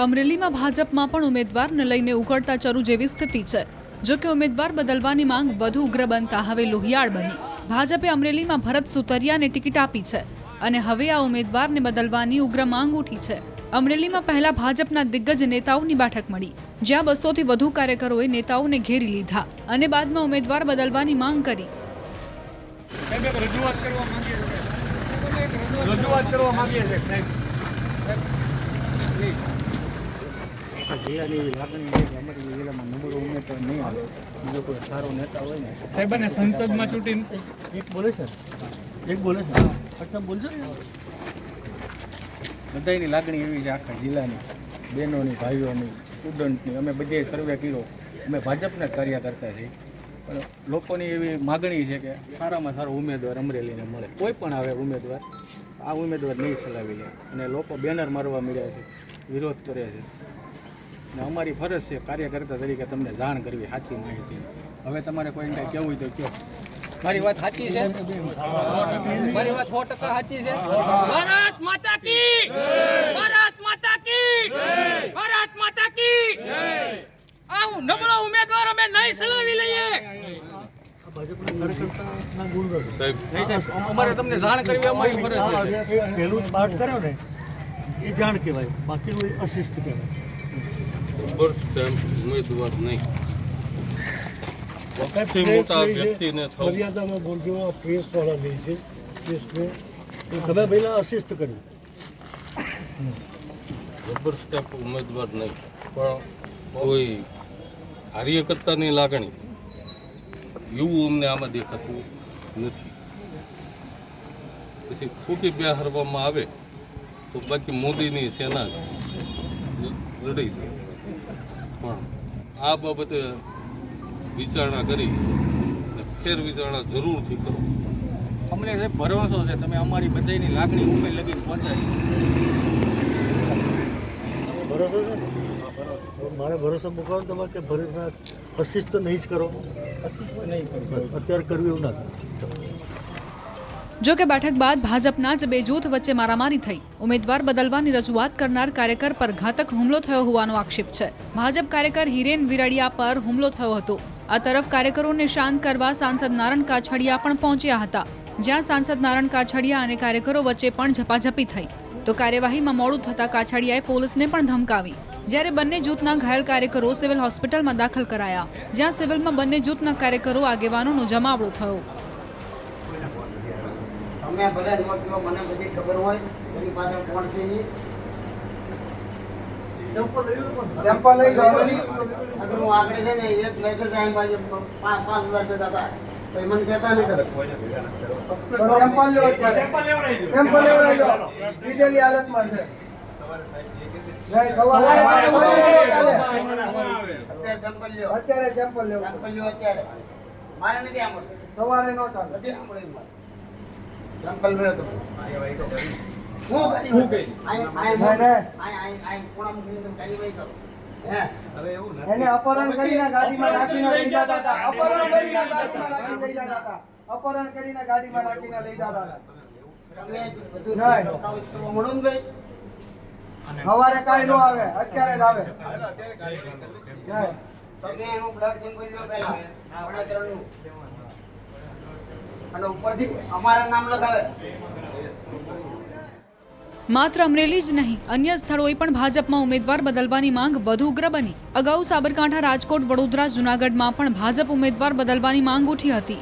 અમરેલીમાં ભાજપમાં પણ ઉમેદવારને લઈને ઉકળતા ચરુ જેવી સ્થિતિ છે। જો કે ઉમેદવાર બદલવાની માંગ વધુ ઉગ્ર બનતા હવે લોહિયાળ બની। ભાજપે અમરેલીમાં ભરત સુતરિયાને ટિકિટ આપી છે અને હવે આ ઉમેદવારને બદલવાની ઉગ્ર માંગ ઉઠી છે। અમરેલીમાં પહેલા ભાજપના દિગ્ગજ નેતાઓની બેઠક મળી, જ્યાં 200 થી વધુ કાર્યકરોએ નેતાઓને ઘેરી લીધા અને બાદમાં ઉમેદવાર બદલવાની માંગ કરી। બધાની લાગણી એવી છે, આખા જિલ્લાની બહેનોની, ભાઈઓની, સ્ટુડન્ટની। અમે બધે સર્વે કર્યો, અમે ભાજપના જ કાર્ય કરતા છીએ, પણ લોકોની એવી માગણી છે કે સારામાં સારો ઉમેદવાર અમરેલીને મળે। કોઈ પણ આવે ઉમેદવાર, આ ઉમેદવાર નહીં ચલાવી લે અને લોકો બેનર મારવા મળ્યા છે, વિરોધ કરે છે અને અમારી ફરજ છે કાર્યકર્તા તરીકે તમને જાણ કરવી સાચી માહિતી। હવે તમારે કોઈને કંઈ કહેવું હોય તો કહો। મારી વાત સાચી છે, મારી વાત 100% સાચી છે। ભારત માતા કી, ભારત માતા કી, ભારત માતા કી। આ નબળો ઉમેદવાર અમે નહીં ચલાવી લઈએ। અમારે તમને જાણ કરવી અમારી ફરજ છે। પહેલું જ પાઠ કર્યો ને એ જાણ કહેવાય, બાકી અશિસ્ત કહેવાય। ઉમેદવાર નહીં, મોટા વ્યક્તિને મર્યાદામાં બોલજો। આ પ્રેસ વાળા નહીં છે, પ્રેસને તમે પહેલા અશિસ્ત કર્યું। જબરદસ્ત ઉમેદવાર નહીં, પણ કોઈ કાર્યકર્તાની લાગણી એવું અમને આમાં દેખાતું નથી। પછી ખોટી બેહારવામાં આવે તો બાકી મોદીની સેના છે, લડી છે, પણ આ બાબતે વિચારણા કરી ફેર વિચારણા જરૂરથી કરો। અમને ભરોસો છે તમે અમારી બધાની લાગણી ઉમે લગીને પહોંચાડી। ભરોસો છે ને? મારે ભરોસો મૂકવાનો તમારે કે ભરોસા અશિસ્ત નહીં જ કરો, અશિસ્ત નહીં કરવું અત્યારે કરવું એવું ના। જો કે બેઠક બાદ ભાજપના જ બે જૂથ વચ્ચે મારામારી થઈ। ઉમેદવાર બદલવાની રજૂઆત કરનાર કાર્યકર પર ઘાતક હુમલો થયો હોવાનો આક્ષેપ છે। ભાજપ કાર્યકર હિરેન વિરડિયા પર હુમલો થયો હતો। આ તરફ કાર્યકરોને શાંત કરવા સાંસદ નારણ કાછડિયા પણ પહોંચ્યા હતા, જ્યાં સાંસદ નારણ કાછડિયા અને કાર્યકરો વચ્ચે પણ ઝપાઝપી થઈ તો કાર્યવાહીમાં મોડું થતા કાછડિયાએ પોલીસને પણ ધમકાવી। જ્યારે બંને જૂથના ઘાયલ કાર્યકરો સિવિલ હોસ્પિટલમાં દાખલ કરાયા, જ્યાં સિવિલમાં બંને જૂથના કાર્યકરો આગેવાનોનો જમાવડો થયો। તમને બધા નોકરીઓ મને બધી ખબર હોય, એની પાછળ કોણ છે એ સેમ્પલ લઈ લો। અગર હું આગળ છે ને એક મેસેજ આવી મારી 5,000 ભેગા હતા તો એ મને કહેતા નહીં તમે સેમ્પલ લો, સેમ્પલ લેવડાવી લો, લીધેલી હાલતમાં છે। અત્યારે સેમ્પલ લ્યો, અત્યારે સેમ્પલ લ્યો, સેમ્પલ લ્યો અત્યારે। મારે નથી સાંભળવું, સવારે નો ચાલે, નથી સાંભળવું મારે। સેમ્પલ મેળો તો હું કરી એને અપહરણ કરીને ગાડીમાં નાખીને લઈ જતા હતા। અપહરણ કરીને ગાડીમાં નાખીને લઈ જતા હતા। અપહરણ કરીને ગાડીમાં નાખીને લઈ જતા હતા। તમે બધું કરવા મળો ને ભાઈ, સવારે કાંઈ નો આવે, અત્યારે જ આવે। તમે એનું બ્લડ સેમ્પલ લો પહેલા, વડાચરણનું, અને ઉપરથી અમારા નામ લગાવે। માત્ર અમરેલી જ નહીં, અન્ય સ્થળોએ પણ ભાજપમાં ઉમેદવાર બદલવાની માંગ વધુ ઉગ્ર બની। અગાઉ સાબરકાંઠા, રાજકોટ, વડોદરા, જૂનાગઢમાં પણ ભાજપ ઉમેદવાર બદલવાની માંગ ઉઠી હતી।